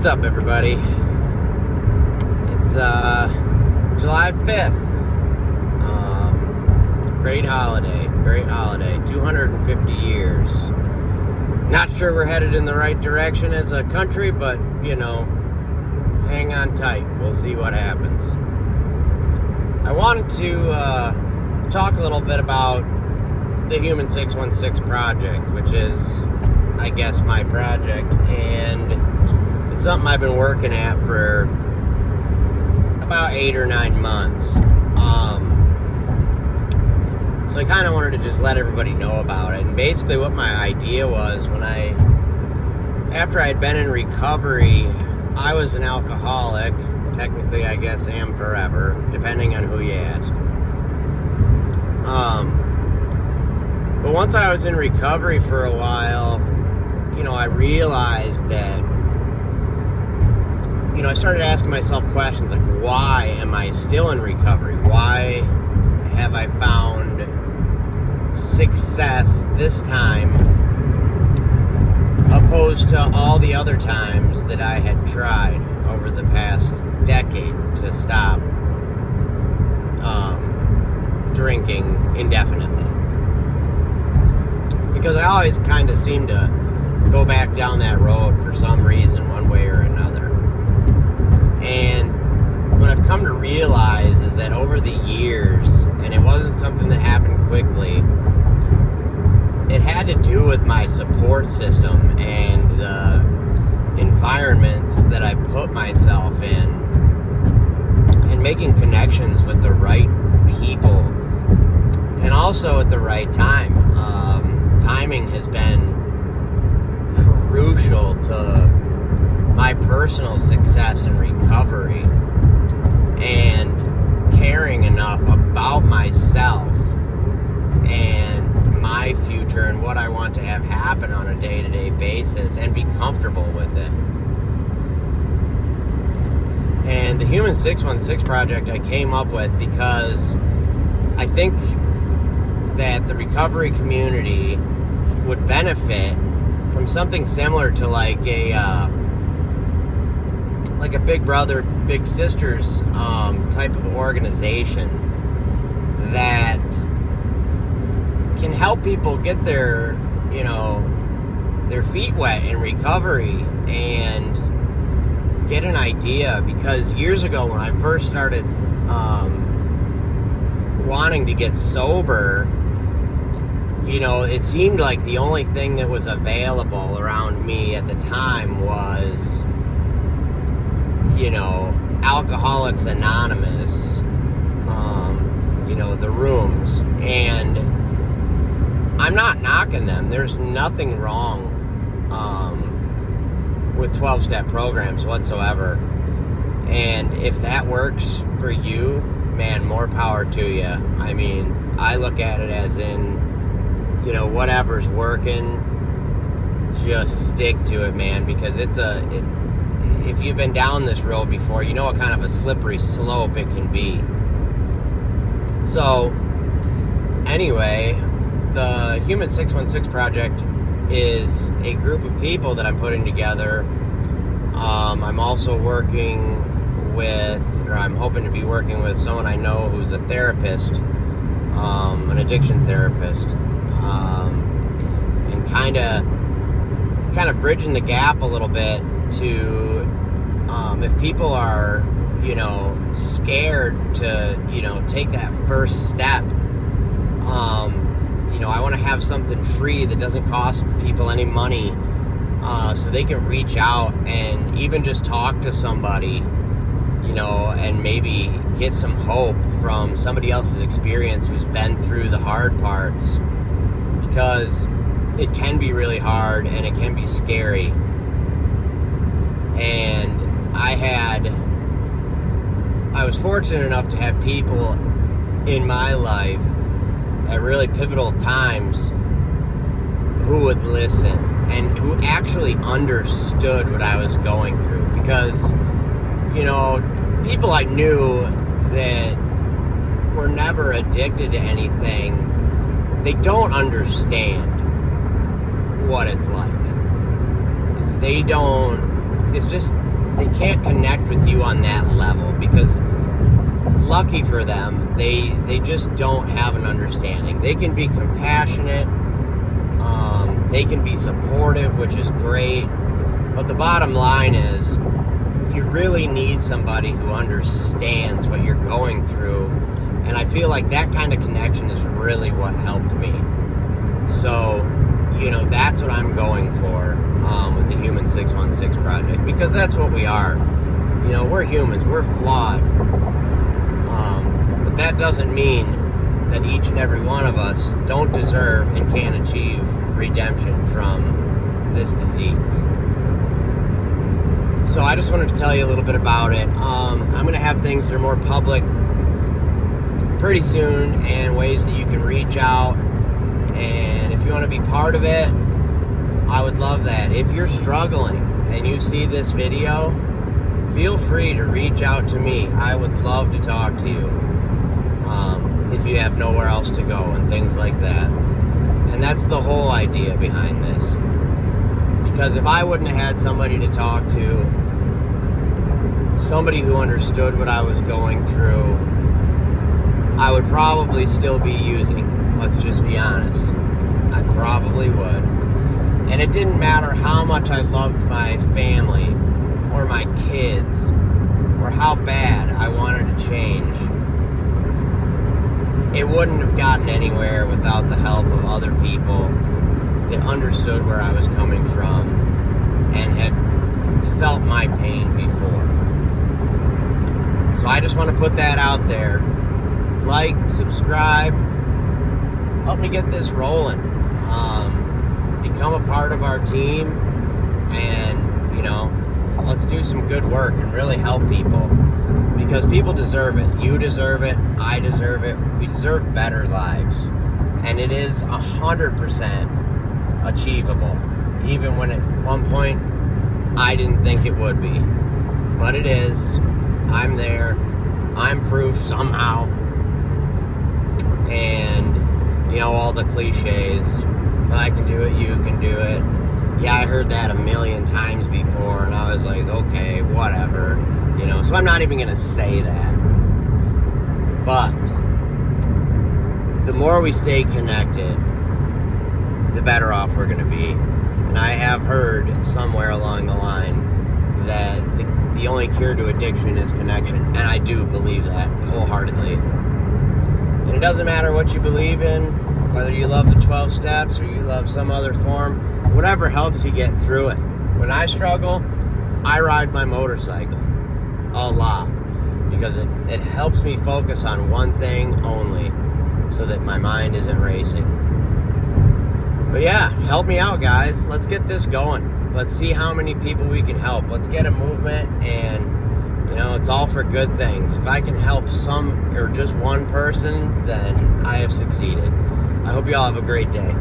What's up, everybody? It's July 5th. Great holiday. 250 years. Not sure we're headed in the right direction as a country, but, hang on tight. We'll see what happens. I wanted to talk a little bit about the Human 616 project, which is, I guess, my project, and it's something I've been working at for about 8 or 9 months. So I kind of wanted to just let everybody know about it. And basically what my idea was, after I'd been in recovery, I was an alcoholic. Technically, I guess, am forever, depending on who you ask. But once I was in recovery for a while, I realized that, I started asking myself questions like, why am I still in recovery? Why have I found success this time opposed to all the other times that I had tried over the past decade to stop drinking indefinitely? Because I always kind of seem to go back down that road for some reason, one way or another. And what I've come to realize is that over the years, and it wasn't something that happened quickly, it had to do with my support system and the environments that I put myself in, and making connections with the right people, and also at the right time. Timing has been crucial to my personal success and recovery, and caring enough about myself and my future and what I want to have happen on a day-to-day basis, and be comfortable with it. And the Human 616 project I came up with because I think that the recovery community would benefit from something similar to like a Big Brother, Big Sisters type of organization that can help people get their feet wet in recovery and get an idea. Because years ago, when I first started wanting to get sober, it seemed like the only thing that was available around me at the time was Alcoholics Anonymous, the rooms. And I'm not knocking them. There's nothing wrong with 12-step programs whatsoever. And if that works for you, man, more power to you. I mean, I look at it as in, whatever's working, just stick to it, man, because if you've been down this road before, you know what kind of a slippery slope it can be. So, anyway, the Human 616 project is a group of people that I'm putting together. I'm also working with, or I'm hoping to be working with, someone I know who's a therapist, an addiction therapist, and kind of bridging the gap a little bit to, if people are, scared to, take that first step, I want to have something free that doesn't cost people any money, so they can reach out and even just talk to somebody, and maybe get some hope from somebody else's experience who's been through the hard parts, because it can be really hard and it can be scary. And I was fortunate enough to have people in my life at really pivotal times who would listen and who actually understood what I was going through. Because, people I knew that were never addicted to anything, they don't understand what it's like. They don't, it's just they can't connect with you on that level, because lucky for them, they just don't have an understanding. They can be compassionate, they can be supportive, which is great, but the bottom line is you really need somebody who understands what you're going through, and I feel like that kind of connection is really what helped me. So, you know, that's what I'm going for with the Human 616 Project, because that's what we are. You know, we're humans, we're flawed, but that doesn't mean that each and every one of us don't deserve and can't achieve redemption from this disease. So I just wanted to tell you a little bit about it. I'm going to have things that are more public pretty soon, and ways that you can reach out. And if you want to be part of it, I would love that. If you're struggling and you see this video, feel free to reach out to me. I would love to talk to you if you have nowhere else to go and things like that. And that's the whole idea behind this. Because if I wouldn't have had somebody to talk to, somebody who understood what I was going through, I would probably still be using. Let's just be honest. I probably would. And it didn't matter how much I loved my family or my kids or how bad I wanted to change. It wouldn't have gotten anywhere without the help of other people that understood where I was coming from and had felt my pain before. So I just want to put that out there. Like, subscribe, help me get this rolling. Become a part of our team, and, you know, let's do some good work and really help people, because people deserve it. You deserve it. I deserve it. We deserve better lives. And it is 100% achievable, even when at one point I didn't think it would be. But it is. I'm there. I'm proof somehow. And, you know, all the cliches. If I can do it, you can do it. Yeah, I heard that a million times before, and I was like, okay, whatever. You know, so I'm not even going to say that. But the more we stay connected, the better off we're going to be. And I have heard somewhere along the line that the only cure to addiction is connection. And I do believe that wholeheartedly. And it doesn't matter what you believe in, whether you love the 12 steps or you love some other form, whatever helps you get through it. When I struggle, I ride my motorcycle a lot, because it helps me focus on one thing only, so that my mind isn't racing. But yeah, help me out, guys. Let's get this going. Let's see how many people we can help. Let's get a movement, and, you know, it's all for good things. If I can help some or just one person, then I have succeeded. I hope you all have a great day.